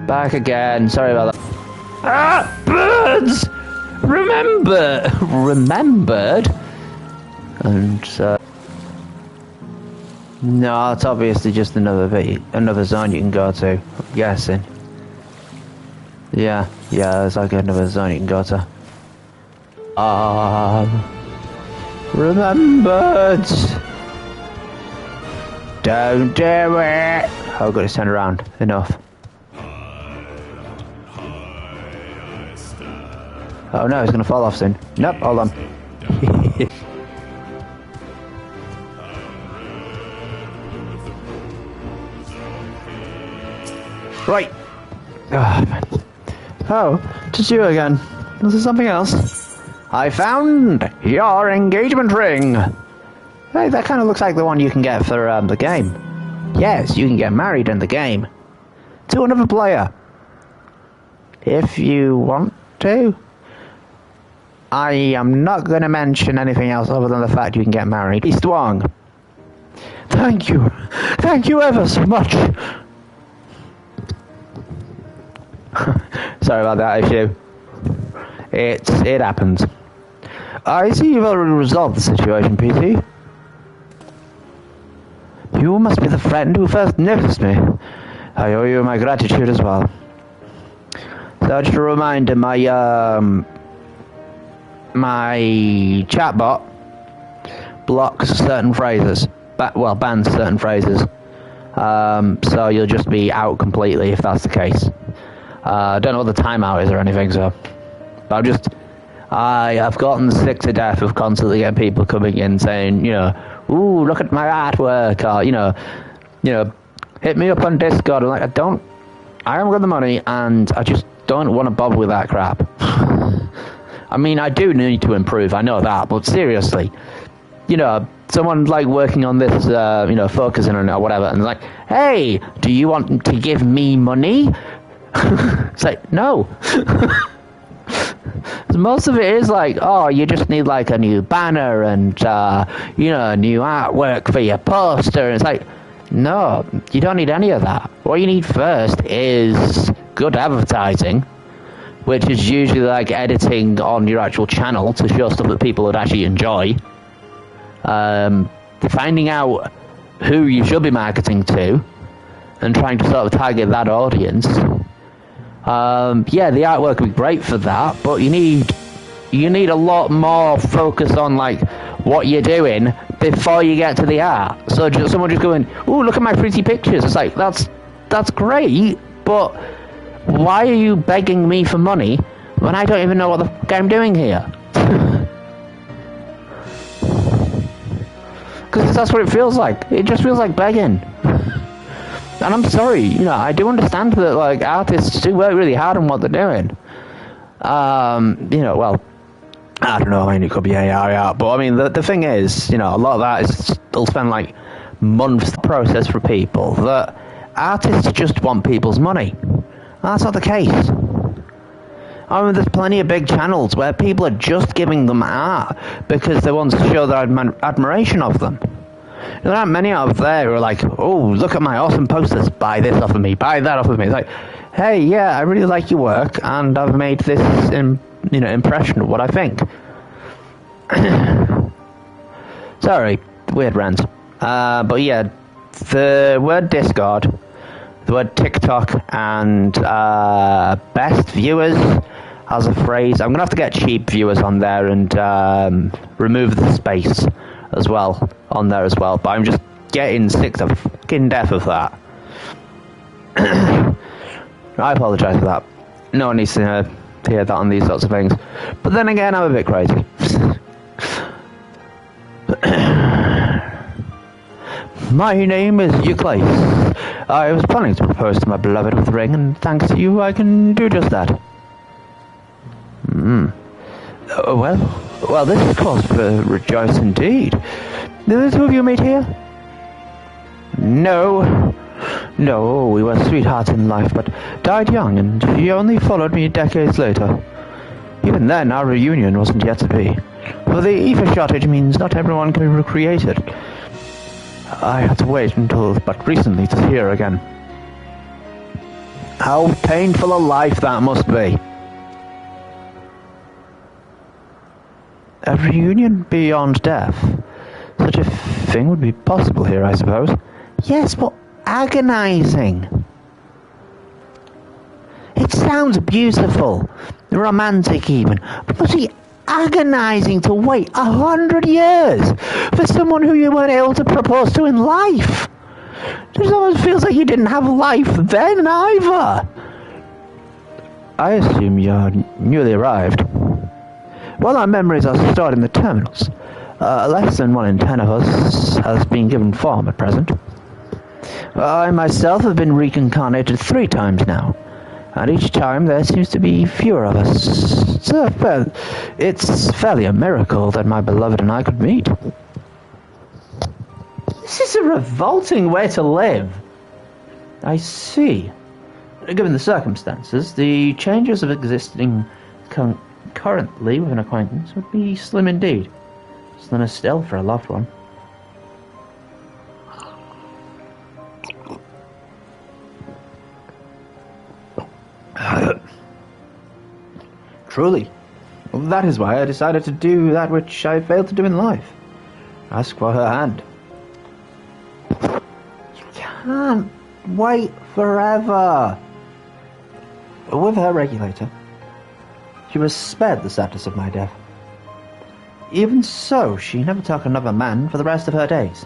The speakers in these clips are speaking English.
Back again. Sorry about that. Ah! Birds! Remembered? And, no, it's obviously just another zone you can go to, I'm guessing. Yeah, there's like another zone you can go to. Remembered! Don't do it! Oh, I've got to turn around. Enough. Oh no, he's gonna fall off soon. Nope, hold on. Right. Oh, man. Oh, just you again. Was there something else? I found your engagement ring. Hey, that kind of looks like the one you can get for the game. Yes, you can get married in the game. To another player. If you want to. I am not going to mention anything else other than the fact you can get married. East Wong. Thank you. Thank you ever so much. Sorry about that issue. It happens. I see you've already resolved the situation, PT. You must be the friend who first noticed me. I owe you my gratitude as well. So just a reminder, my chatbot blocks certain phrases. Bans certain phrases. So you'll just be out completely if that's the case. I don't know what the timeout is or anything, so. But I've gotten sick to death of constantly getting people coming in saying, ooh, look at my artwork, or, hit me up on Discord. I'm like, I haven't got the money, and I just don't want to bother with that crap. I mean, I do need to improve, I know that, but seriously, someone like working on this, focusing on it or whatever, and like, hey, do you want to give me money? It's like, no. Most of it is like, oh, you just need like a new banner and, new artwork for your poster. And it's like, no, you don't need any of that. What you need first is good advertising, which is usually like editing on your actual channel to show stuff that people would actually enjoy. Finding out who you should be marketing to and trying to sort of target that audience. The artwork would be great for that, but you need a lot more focus on like what you're doing before you get to the art. So someone just going, "Ooh, look at my pretty pictures." It's like that's great, but why are you begging me for money when I don't even know what the fuck I'm doing here? Because that's what it feels like. It just feels like begging. And I'm sorry, I do understand that, like, artists do work really hard on what they're doing. I don't know, it could be AI art, but I mean, the thing is, a lot of that is, they'll spend, like, months process for people, that artists just want people's money. That's not the case. I mean, there's plenty of big channels where people are just giving them art because they want to show their admiration of them. There aren't many out there who are like, oh, look at my awesome posters, buy this off of me, buy that off of me. It's like, hey, yeah, I really like your work, and I've made this, impression of what I think. Sorry, weird rant. But yeah, the word Discord, the word TikTok, and best viewers as a phrase. I'm going to have to get cheap viewers on there and remove the space as well on there as well, but I'm just getting sick to fucking death of that. I apologise for that. No one needs to hear that on these sorts of things. But then again, I'm a bit crazy. My name is Euclid. I was planning to propose to my beloved with the ring, and thanks to you, I can do just that. Well, this is cause for rejoice indeed. Did the two of you meet here? No, we were sweethearts in life, but died young, and he only followed me decades later. Even then, our reunion wasn't yet to be. For the ether shortage means not everyone can be recreated. I had to wait until but recently to see her again. How painful a life that must be. A reunion beyond death. Such a thing would be possible here, I suppose. Yes, but agonizing. It sounds beautiful, romantic even, but must be agonizing to wait 100 years for someone who you weren't able to propose to in life. It almost feels like you didn't have life then either. I assume you're newly arrived. While our memories are stored in the terminals, less than 1 in 10 of us has been given form at present. I myself have been reincarnated 3 times now, and each time there seems to be fewer of us. It's fairly a miracle that my beloved and I could meet. This is a revolting way to live. I see. Given the circumstances, the changes of existing concurrently with an acquaintance would be slim indeed. Slimmer still for a loved one. Truly. Well, that is why I decided to do that which I failed to do in life. Ask for her hand. You can't wait forever. With her regulator, she was spared the sadness of my death. Even so, she never took another man for the rest of her days.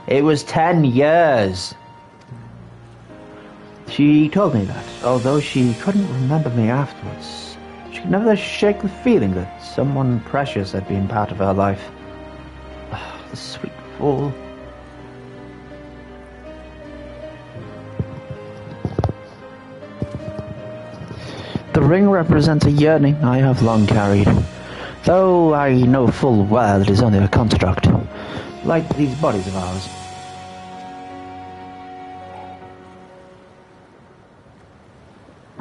It was 10 years. She told me that, although she couldn't remember me afterwards, she could never shake the feeling that someone precious had been part of her life. Oh, the sweet fool. The ring represents a yearning I have long carried, though I know full well it is only a construct, like these bodies of ours.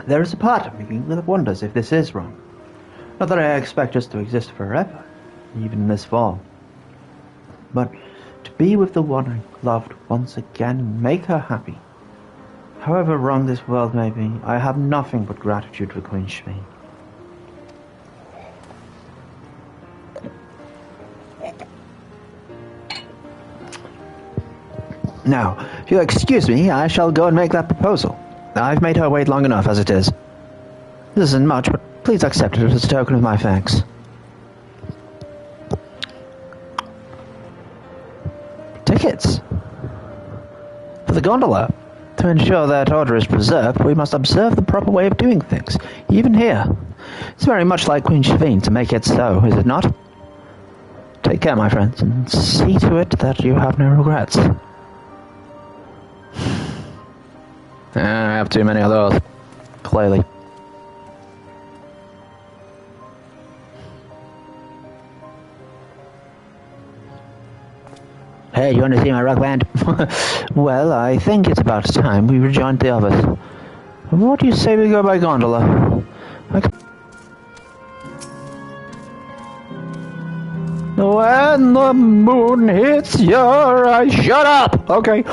There is a part of me that wonders if this is wrong. Not that I expect us to exist forever, even in this form, but to be with the one I loved once again and make her happy. However wrong this world may be, I have nothing but gratitude for Queen Shveen. Now, if you'll excuse me, I shall go and make that proposal. I've made her wait long enough as it is. This isn't much, but please accept it as a token of my thanks. Tickets? For the gondola? To ensure that order is preserved, we must observe the proper way of doing things, even here. It's very much like Queen Shveen to make it so, is it not? Take care, my friends, and see to it that you have no regrets. I have too many of those, clearly. Hey, you want to see my rock band? Well, I think it's about time we rejoined the others. What do you say we go by gondola? When the moon hits your eyes... Shut up! Okay.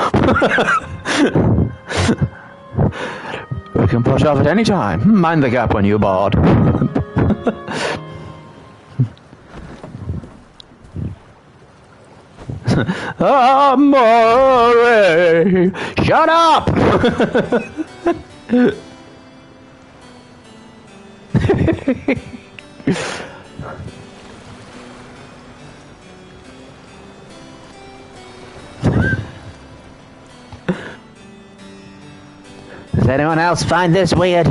We can push off at any time. Mind the gap when you're bored. Amore! Shut up! Does anyone else find this weird?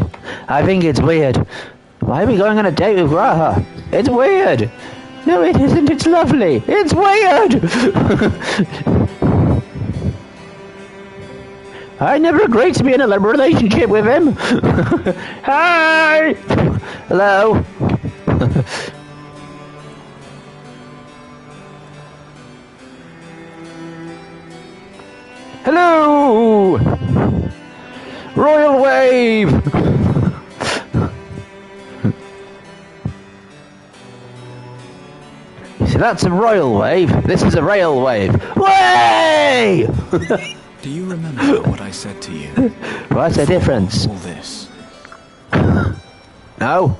I think it's weird. Why are we going on a date with Graha? It's weird. No, it isn't. It's lovely. It's weird. I never agreed to be in a relationship with him. Hi. Hello. Hello. Royal wave. See, that's a royal wave. This is a rail wave. Way! Do you remember what I said to you? What's the difference? All this. No.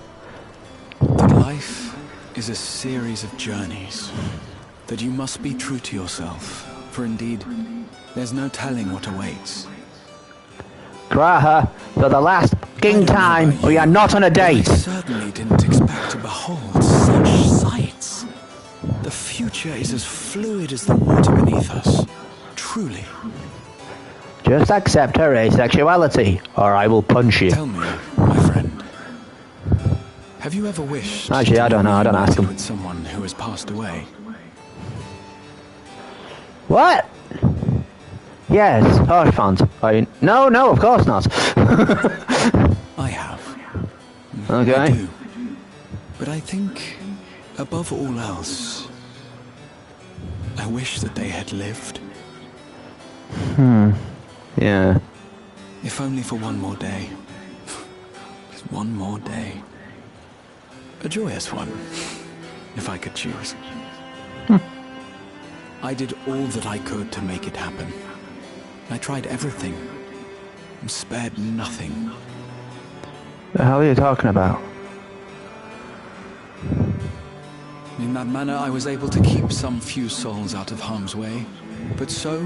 That life is a series of journeys. That you must be true to yourself. For indeed, there's no telling what awaits. Graha, for the last fucking time, we are not on a date. I certainly didn't expect to behold such sights. The future is as fluid as the water beneath us. Truly. Just accept her asexuality, or I will punch you. Tell me, my friend. Have you ever wished Actually, I don't know. I don't ask him. with someone who has passed away? What? Yes, harsh font. No, of course not. I have. Okay. I do. But I think, above all else, I wish that they had lived. Yeah. If only for one more day. Just one more day. A joyous one, if I could choose. I did all that I could to make it happen. I tried everything. And spared nothing. The hell are you talking about? In that manner, I was able to keep some few souls out of harm's way. But so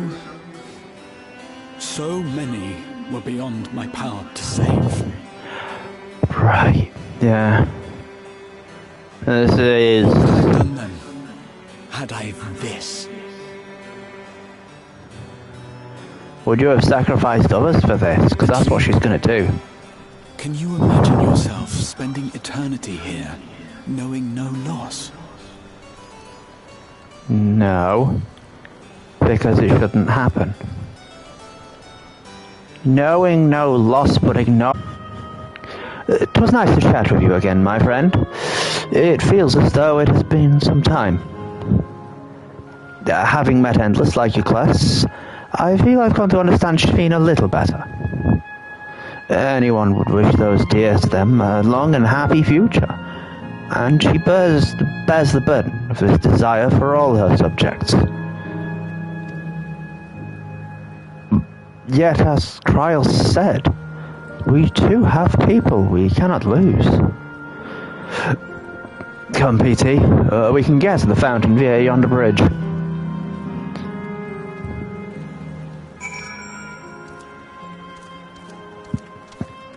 many were beyond my power to save. Right, yeah. This is... What had I done then? Had I this? Would you have sacrificed others for this? Because that's what she's going to do. Can you imagine yourself spending eternity here, knowing no loss? No. Because it shouldn't happen. Knowing no loss, but ignore... It was nice to chat with you again, my friend. It feels as though it has been some time. Having met Endless like your class, I feel I've come to understand Shafine a little better. Anyone would wish those dear to them a long and happy future, and she bears the burden of this desire for all her subjects. Yet, as Trial said, we too have people we cannot lose. Come, PT, we can get to the fountain via yonder bridge.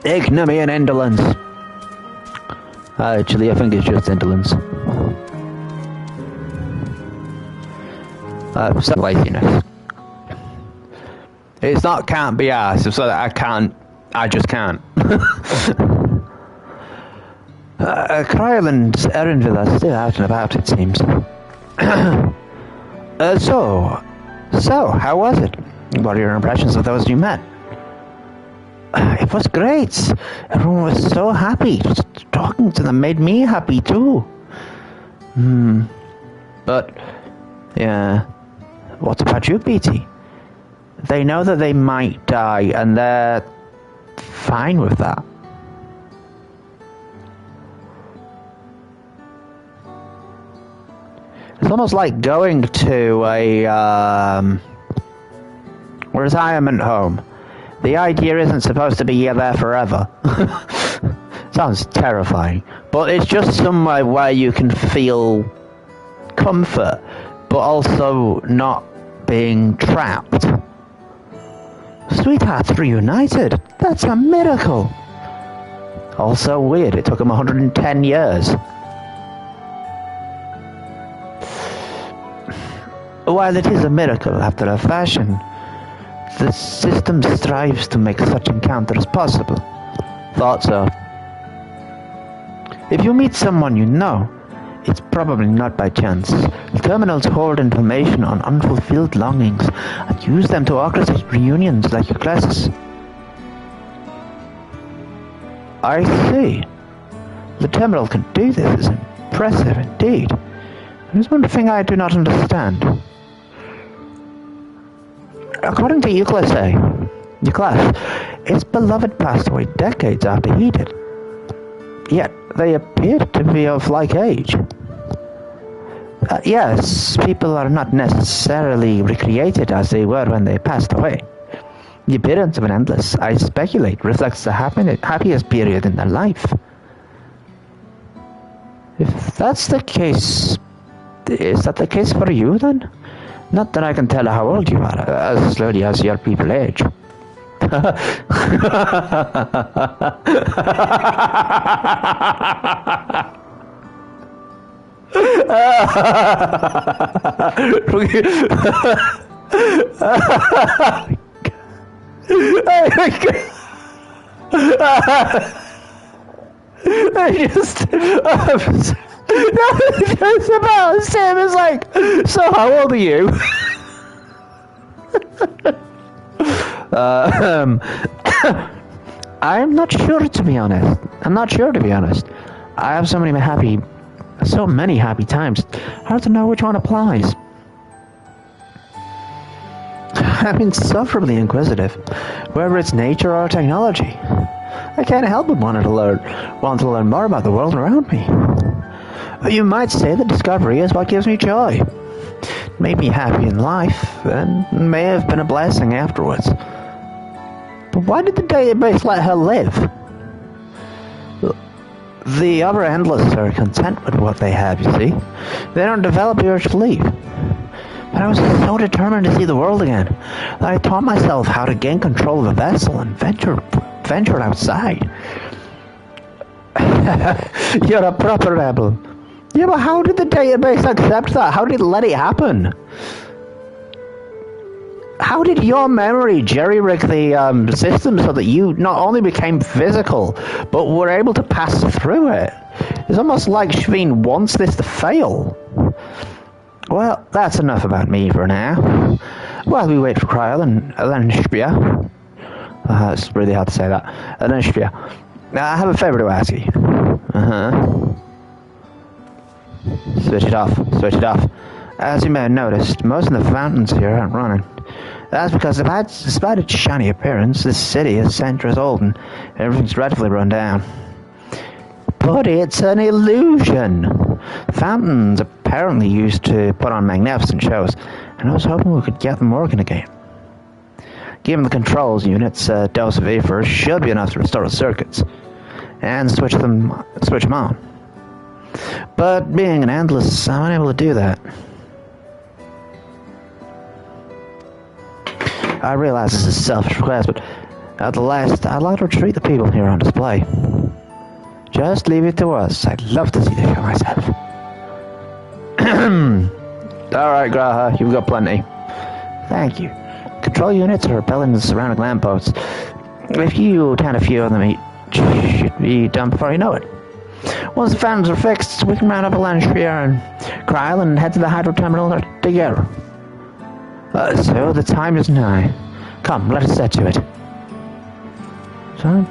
Ignominy and indolence. Actually, I think it's just indolence. Some laziness. It's not can't be asked, it's so that I just can't. Cryle and Erinville are still out and about, it seems. So, how was it? What are your impressions of those you met? It was great. Everyone was so happy. Just talking to them made me happy too. But, yeah. What about you, BT? They know that they might die, and they're fine with that. It's almost like going to a retirement home. The idea isn't supposed to be you're there forever. Sounds terrifying. But it's just somewhere where you can feel comfort, but also not being trapped. Sweethearts reunited. That's a miracle. Also weird, it took them 110 years. While it is a miracle after a fashion, the system strives to make such encounters possible. Thought so. If you meet someone you know, it's probably not by chance. The terminals hold information on unfulfilled longings and use them to orchestrate reunions like your classes. I see. The terminal can do this is impressive indeed. There's one thing I do not understand. According to your class, its beloved passed away decades after he did. Yet they appear to be of like age. Yes, people are not necessarily recreated as they were when they passed away. The appearance of an endless, I speculate, reflects the happiest period in their life. If that's the case, is that the case for you then? Not that I can tell how old you are, as slowly as your people age. That's about Sam is like, so how old are you? I'm not sure to be honest. I have so many happy times. Hard to know which one applies. I'm insufferably inquisitive, whether it's nature or technology. I can't help but want to learn more about the world around me. You might say that discovery is what gives me joy. It made me happy in life, and may have been a blessing afterwards. But why did the database let her live? The other endless are content with what they have, you see. They don't develop the urge to leave. But I was so determined to see the world again that I taught myself how to gain control of the vessel and venture outside. You're a proper rebel. Yeah, but how did the database accept that? How did it let it happen? How did your memory jerry-rig the system so that you not only became physical, but were able to pass through it? It's almost like Shveen wants this to fail. Well, that's enough about me for now. While we wait for Kryle and Elenshpia. It's really hard to say that. Elenshpia. I have a favour to ask you. Switch it off. As you may have noticed, most of the fountains here aren't running. That's because despite its shiny appearance, this city is centuries old and everything's dreadfully run down. But it's an illusion. Fountains apparently used to put on magnificent shows, and I was hoping we could get them working again. Given the controls unit's dose of ether should be enough to restore the circuits and switch them on. But being an endless, I'm unable to do that. I realize this is a selfish request, but at the last, I'd like to treat the people here on display. Just leave it to us. I'd love to see the show myself. Alright, Graha, you've got plenty. Thank you. Control units are repelling the surrounding lampposts. If you turn a few of them, it should be done before you know it. Once the fountains are fixed, we can round up Elenshpia and Kryle and head to the hydro terminal together. So the time is nigh. Come, let us set to it. Time?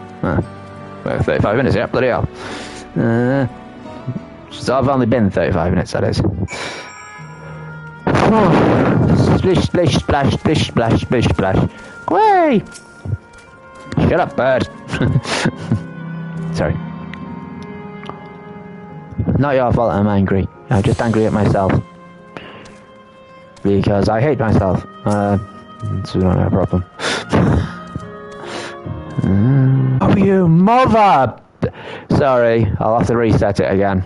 35 minutes, yeah, bloody hell. So I've only been 35 minutes, that is. Splish, splish, splash, splish, splash, splish, splash. Away! Shut up, bird. Sorry. Not your fault I'm angry. I'm just angry at myself. Because I hate myself. It's not a problem. Oh, you mother! Sorry, I'll have to reset it again.